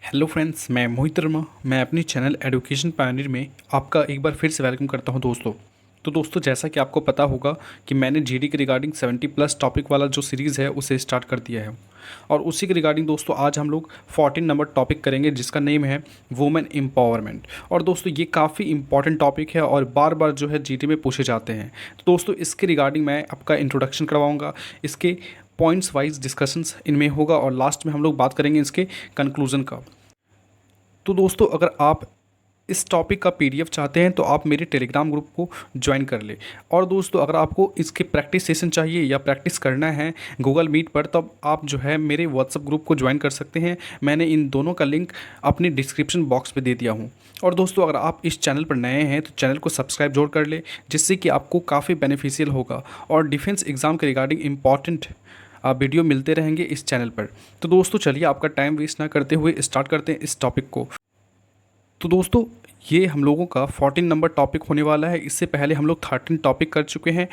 Hello friends, मैं मोहित वर्मा। मैं अपनी चैनल एजुकेशन पायनियर में आपका एक बार फिर से वेलकम करता हूं दोस्तों। तो दोस्तों, जैसा कि आपको पता होगा कि मैंने जीडी के रिगार्डिंग 70+ टॉपिक वाला जो सीरीज़ है उसे स्टार्ट कर दिया है। और उसी के रिगार्डिंग दोस्तों आज हम लोग 14 नंबर टॉपिक करेंगे जिसका नेम है वुमेन एम्पावरमेंट। और दोस्तों ये काफ़ी इंपॉर्टेंट टॉपिक है और बार बार जो है जीडी में पूछे जाते हैं। तो दोस्तों इसके रिगार्डिंग मैं आपका इंट्रोडक्शन करवाऊँगा, इसके पॉइंट्स वाइज डिस्कशंस इनमें होगा और लास्ट में हम लोग बात करेंगे इसके कंक्लूजन का। तो दोस्तों अगर आप इस टॉपिक का पीडीएफ चाहते हैं तो आप मेरे टेलीग्राम ग्रुप को ज्वाइन कर ले। और दोस्तों अगर आपको इसके प्रैक्टिस सेशन चाहिए या प्रैक्टिस करना है गूगल मीट पर, तब आप जो है मेरे व्हाट्सएप ग्रुप को ज्वाइन कर सकते हैं। मैंने इन दोनों का लिंक अपनी डिस्क्रिप्शन बॉक्स में दे दिया हूँ। और दोस्तों अगर आप इस चैनल पर नए हैं तो चैनल को सब्सक्राइब जरूर कर ले, जिससे कि आपको काफ़ी बेनिफिशियल होगा और डिफेंस एग्ज़ाम के रिगार्डिंग इंपॉर्टेंट वीडियो मिलते रहेंगे इस चैनल पर। तो दोस्तों चलिए आपका टाइम वेस्ट ना करते हुए स्टार्ट करते हैं इस टॉपिक को। तो दोस्तों ये हम लोगों का 14 नंबर टॉपिक होने वाला है। इससे पहले हम लोग 13 टॉपिक कर चुके हैं,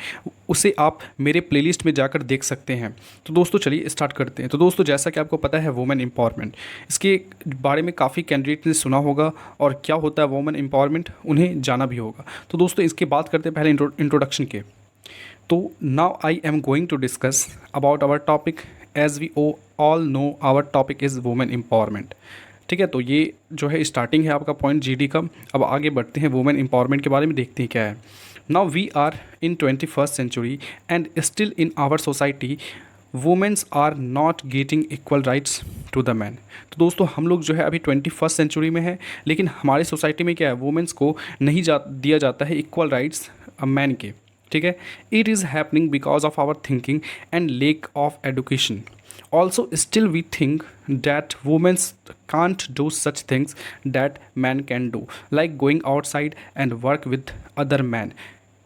उसे आप मेरे प्लेलिस्ट में जाकर देख सकते हैं। तो दोस्तों चलिए स्टार्ट करते हैं। तो दोस्तों जैसा कि आपको पता है वुमेन एम्पावरमेंट, इसके बारे में काफ़ी कैंडिडेट ने सुना होगा और क्या होता है वुमेन एम्पावरमेंट उन्हें जाना भी होगा। तो दोस्तों इसके बात करते हैं पहले इंट्रोडक्शन के। तो now I am going to discuss about our topic as we all know our topic is women empowerment. ठीक है, तो ये जो है स्टार्टिंग है आपका पॉइंट जीडी का। अब आगे बढ़ते हैं वुमेन एम्पावरमेंट के बारे में, देखते हैं क्या है। Now we are in 21st century and still in our society womens are not getting equal rights to the man. तो दोस्तों हम लोग जो है अभी 21st सेंचुरी में है, लेकिन हमारी सोसाइटी में क्या है, वुमेन्स को नहीं दिया जाता है इक्वल राइट्स मैन के। ठीक है, it is happening because of our thinking and lack of education. Also, still we think that women can't do such things that men can do, like going outside and work with other men.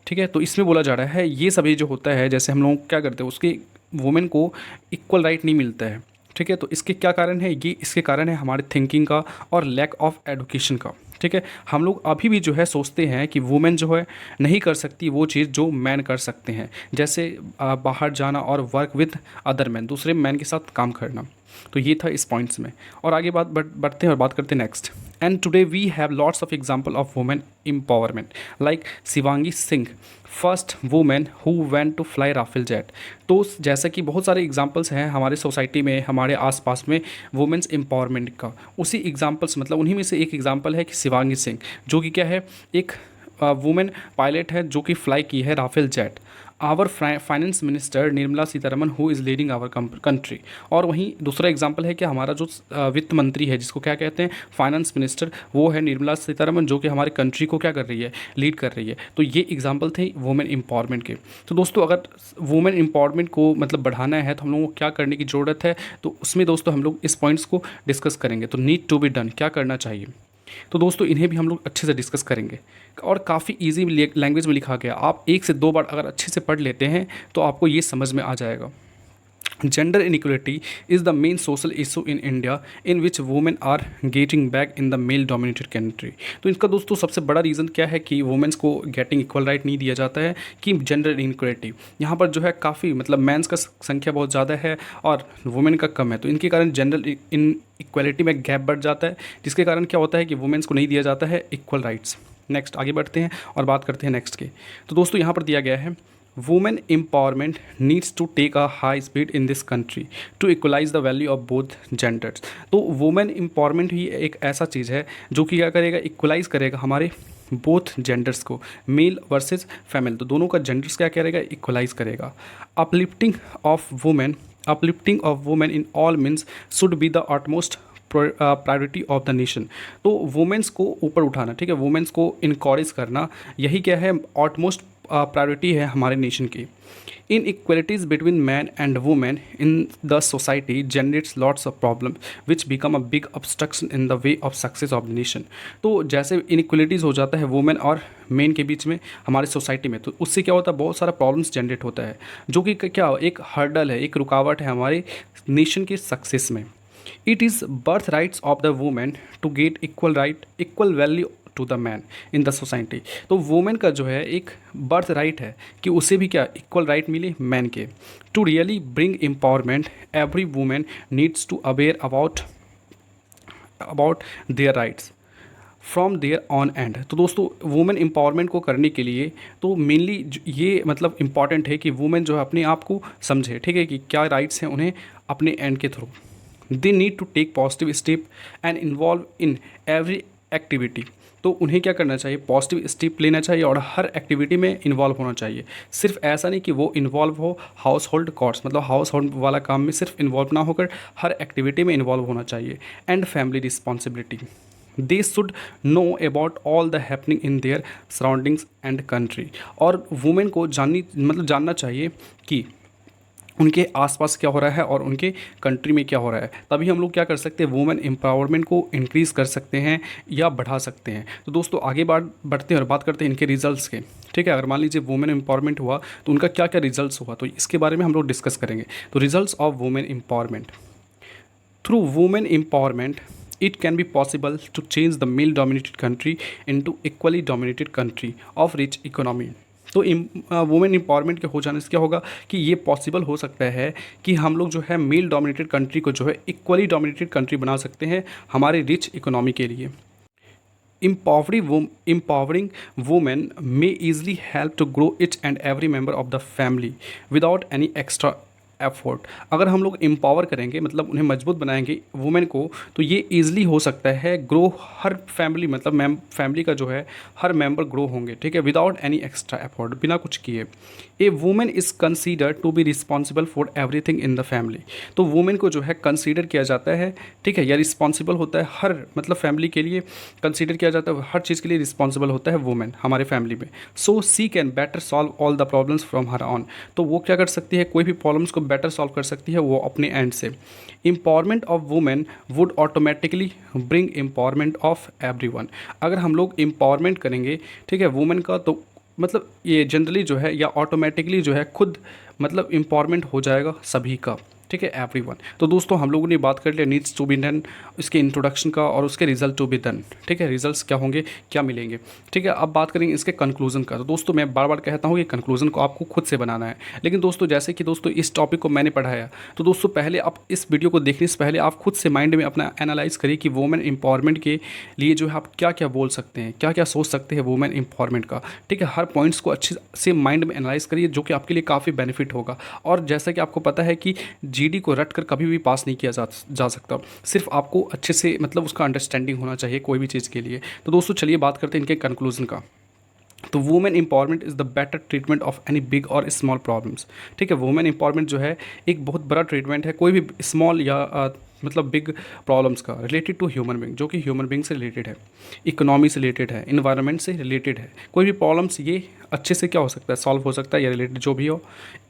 ठीक है, तो इसमें बोला जा रहा है ये सभी जो होता है, जैसे हम लोग क्या करते हैं उसके वुमेन को इक्वल राइट नहीं मिलता है। ठीक है, तो इसके क्या कारण है, ये इसके कारण है हमारे थिंकिंग का और लैक ऑफ एडुकेशन का। ठीक है, हम लोग अभी भी जो है सोचते हैं कि वुमेन जो है नहीं कर सकती वो चीज़ जो मैन कर सकते हैं, जैसे बाहर जाना और वर्क विद अदर मैन, दूसरे मैन के साथ काम करना। तो ये था इस पॉइंट्स में। और आगे बढ़ते हैं और बात करते हैं next. And today we have lots of example of women empowerment like Shivangi Singh, first women who went to fly Rafale jet. तो जैसा कि बहुत सारे एग्जांपल्स हैं हमारे सोसाइटी में, हमारे आसपास में वुमेन्स एम्पावरमेंट का। उसी एग्जांपल्स मतलब उन्हीं में से एक एग्जांपल है कि शिवांगी सिंह, जो कि क्या है, एक वुमेन पायलट है जो कि फ्लाई की है Rafale jet. Our finance minister Nirmala Sitharaman who is leading our country. और वहीं दूसरा एग्जांपल है कि हमारा जो वित्त मंत्री है, जिसको क्या कहते हैं फाइनेंस मिनिस्टर, वो है निर्मला सीतारमन, जो कि हमारे कंट्री को क्या कर रही है, लीड कर रही है। तो ये एग्जांपल थे वुमेन एम्पावरमेंट के। तो दोस्तों अगर वुमेन एम्पावरमेंट को मतलब बढ़ाना है तो हम लोगों को क्या करने की ज़रूरत है, तो उसमें दोस्तों हम लोग इस पॉइंट्स को डिस्कस करेंगे। तो नीड टू बी डन, क्या करना चाहिए। तो दोस्तों इन्हें भी हम लोग अच्छे से डिस्कस करेंगे और काफ़ी इजी लैंग्वेज में लिखा गया। आप 1 से 2 बार अगर अच्छे से पढ़ लेते हैं तो आपको ये समझ में आ जाएगा। Gender inequality is the main social issue in India in which women are getting back in the male dominated country. तो इसका दोस्तों सबसे बड़ा रीज़न क्या है कि वुमेन्स को गेटिंग इक्वल राइट नहीं दिया जाता है, कि जेंडर इनइक्वलिटी यहाँ पर जो है काफ़ी मतलब मैंस का संख्या बहुत ज़्यादा है और वुमेन का कम है। तो इनके कारण जेंडर इन इक्वलिटी में गैप बढ़ जाता है, जिसके कारण क्या होता है कि वुमेन्स को नहीं दिया जाता है इक्वल राइट्स। नेक्स्ट आगे बढ़ते हैं और बात करते हैं नेक्स्ट के। तो दोस्तों यहाँ पर दिया गया है women empowerment needs to take a high speed in this country to equalise the value of both genders. तो वुमेन एम्पावरमेंट ही एक ऐसा चीज़ है जो कि क्या करेगा, इक्वलाइज करेगा हमारे बोथ जेंडर्स को, मेल वर्सेस फीमेल। तो दोनों का जेंडर्स क्या करेगा, इक्वलाइज करेगा। Uplifting of women in all means should be the utmost priority of the nation. तो वुमेन्स को ऊपर उठाना, ठीक है, वुमेन्स को इनकरेज करना, यही क्या है, ऑटमोस्ट प्रायोरिटी है हमारे नेशन की। Inequalities between man and women in the society generates lots of problem which become a big obstruction in the way of success of the nation. तो जैसे इनइक्वलिटीज़ हो जाता है वुमेन और मेन के बीच में हमारे सोसाइटी में, तो उससे क्या होता है, बहुत सारा प्रॉब्लम्स जनरेट होता है, जो कि क्या एक हर्डल है, एक रुकावट है हमारे नेशन के सक्सेस में। It is birth rights of the women to get equal value to the man in the society. तो वुमेन का जो है एक बर्थ राइट है कि उसे भी क्या इक्वल राइट मिले मैन के। To really bring empowerment every women needs to aware about about their rights from their own end. तो दोस्तों वुमेन एम्पावरमेंट को करने के लिए तो मेनली ये मतलब इम्पॉर्टेंट है कि वुमेन जो है अपने आप को समझे, ठीक है, कि क्या राइट्स हैं उन्हें अपने एंड के थ्रू। They need to take positive step and involve in every activity. तो उन्हें क्या करना चाहिए, पॉजिटिव स्टेप लेना चाहिए और हर एक्टिविटी में इन्वॉल्व होना चाहिए। सिर्फ ऐसा नहीं कि वो इन्वॉल्व हो हाउस होल्ड कॉर्ड्स, मतलब हाउस होल्ड वाला काम में सिर्फ इन्वॉल्व ना होकर हर एक्टिविटी में इन्वॉल्व होना चाहिए। And family responsibility, they should know about all the happening in their surroundings and country. और वुमेन को जानना चाहिए कि उनके आसपास क्या हो रहा है और उनके कंट्री में क्या हो रहा है। तभी हम लोग क्या कर सकते हैं, वुमेन एम्पावरमेंट को इंक्रीज़ कर सकते हैं या बढ़ा सकते हैं। तो दोस्तों आगे बढ़ते हैं और बात करते हैं इनके रिजल्ट्स के, ठीक है। अगर मान लीजिए वुमेन एम्पावरमेंट हुआ तो उनका क्या क्या रिजल्ट्स हुआ, तो इसके बारे में हम लोग डिस्कस करेंगे। तो results of women empowerment, through women empowerment it can be possible to change the male dominated country into equally dominated country of rich economy। तो वुमेन एम्पावरमेंट के हो जाने से क्या होगा कि ये पॉसिबल हो सकता है कि हम लोग जो है मेल डोमिनेटेड कंट्री को जो है इक्वली डोमिनेटेड कंट्री बना सकते हैं हमारे रिच इकोनॉमी के लिए। empowering women may easily help to grow each and every member of the family without any extra effort. अगर हम लोग एम्पावर करेंगे मतलब उन्हें मजबूत बनाएंगे वुमेन को, तो ये ईजिली हो सकता है ग्रो, हर फैमिली मतलब फैमिली का जो है हर मेंबर ग्रो होंगे, ठीक है, विदाउट एनी एक्स्ट्रा एफर्ट, बिना कुछ किए। A women is consider to be responsible for everything in the family. तो वुमेन को जो है कंसीडर किया जाता है, ठीक है, या रिस्पॉन्सिबल होता है हर मतलब फैमिली के लिए कंसीडर किया जाता है, हर चीज़ के लिए रिस्पॉन्सिबल होता है वुमेन हमारे फैमिली में। So she can better solve all the problems from her own. तो वो क्या कर सकती है, कोई भी प्रॉब्लम्स को बेटर सॉल्व कर सकती है वो अपने एंड से। Empowerment of women would automatically bring empowerment of everyone. अगर हम लोग एम्पावरमेंट करेंगे, ठीक है, वुमेन का, तो मतलब ये जनरली जो है या ऑटोमेटिकली जो है खुद मतलब एम्पावरमेंट हो जाएगा सभी का, ठीक है, एवरीवन। तो दोस्तों हम लोगों ने बात कर लिया नीड्स टू बी डन, इसके इंट्रोडक्शन का और उसके रिजल्ट टू बी डन, ठीक है, रिजल्ट्स क्या होंगे, क्या मिलेंगे, ठीक है। अब बात करेंगे इसके कंक्लूजन का। तो दोस्तों मैं बार बार कहता हूँ कि कंक्लूजन को आपको खुद से बनाना है, लेकिन दोस्तों जैसे कि दोस्तों इस टॉपिक को मैंने पढ़ाया, तो दोस्तों पहले आप इस वीडियो को देखने से पहले आप खुद से माइंड में अपना एनालाइज करिए कि वुमेन एम्पावरमेंट के लिए जो है आप क्या क्या बोल सकते हैं, क्या क्या सोच सकते हैं वुमेन एम्पावरमेंट का, ठीक है। हर पॉइंट्स को अच्छे से माइंड में एनालाइज करिए, जो कि आपके लिए काफ़ी बेनिफिट होगा। और जैसा कि आपको पता है कि जीडी को रट कर कभी भी पास नहीं किया जा सकता, सिर्फ आपको अच्छे से मतलब उसका अंडरस्टैंडिंग होना चाहिए कोई भी चीज़ के लिए। तो दोस्तों चलिए बात करते हैं इनके कंक्लूजन का। तो women empowerment is the better treatment of any big और स्मॉल प्रॉब्लम्स, ठीक है। वुमेन एम्पावरमेंट जो है एक बहुत बड़ा ट्रीटमेंट है कोई भी स्मॉल या मतलब बिग प्रॉब्लम्स का, रिलेटेड टू ह्यूमन बींग, जो कि ह्यूमन बींग से रिलेटेड है, इकोनॉमी से रिलेटेड है, इन्वायरमेंट से रिलेटेड है। कोई भी प्रॉब्लम्स ये अच्छे से क्या हो सकता है, सॉल्व हो सकता है या रिलेटेड जो भी हो।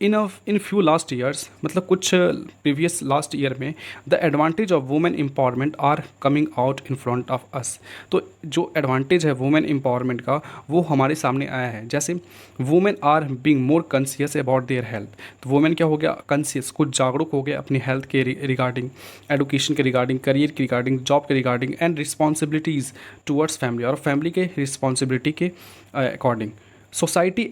इन फ्यू लास्ट ईयर्स, मतलब कुछ प्रीवियस लास्ट ईयर में, the advantage of women empowerment are coming out in front of us. तो जो एडवांटेज है वुमेन एम्पावरमेंट का वो हमारे सामने आया है। जैसे women are being more conscious about their health. तो वुमेन क्या हो गया, कॉन्शियस, कुछ जागरूक हो गए अपनी हेल्थ के रिगार्डिंग, एडुकेशन के रिगार्डिंग, करियर के रिगार्डिंग, जॉब के regarding, and responsibilities towards family, और फैमिली के रिस्पॉन्सिबिलिटी के अकॉर्डिंग। सोसाइटी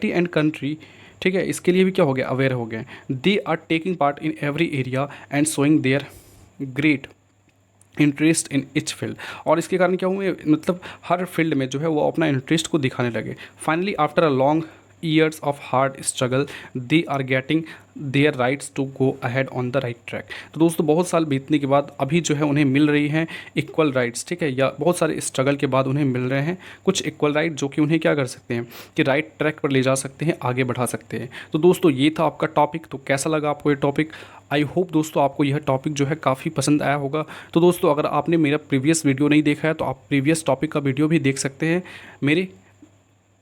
एंड कंट्री, ठीक है, इसके लिए भी क्या हो गया, अवेयर हो गए। They are taking part in every area and showing their great interest in each field. और इसके कारण क्या हुए, मतलब हर फील्ड में जो है वो अपना इंटरेस्ट को दिखाने लगे। Finally after a long years of hard struggle they are getting their rights to go ahead on the right track। तो दोस्तों बहुत साल बीतने के बाद अभी जो है उन्हें मिल रही हैं इक्वल राइट्स, ठीक है, या बहुत सारे स्ट्रगल के बाद उन्हें मिल रहे हैं कुछ इक्वल राइट, जो कि उन्हें क्या कर सकते हैं कि राइट ट्रैक पर ले जा सकते हैं, आगे बढ़ा सकते हैं। तो दोस्तों ये था आपका टॉपिक। तो कैसा लगा आपको ये टॉपिक? आई होप दोस्तों आपको यह टॉपिक जो है काफ़ी पसंद आया होगा। तो दोस्तों अगर आपने मेरा प्रीवियस वीडियो नहीं देखा है तो आप प्रीवियस टॉपिक का वीडियो भी देख सकते हैं मेरे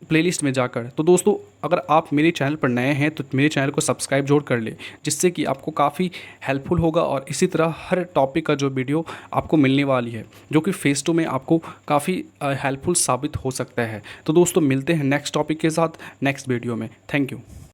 प्लेलिस्ट में जाकर। तो दोस्तों अगर आप मेरे चैनल पर नए हैं तो मेरे चैनल को सब्सक्राइब जरूर कर लें, जिससे कि आपको काफ़ी हेल्पफुल होगा। और इसी तरह हर टॉपिक का जो वीडियो आपको मिलने वाली है, जो कि फेस 2 में आपको काफ़ी हेल्पफुल साबित हो सकता है। तो दोस्तों मिलते हैं नेक्स्ट टॉपिक के साथ नेक्स्ट वीडियो में। Thank you.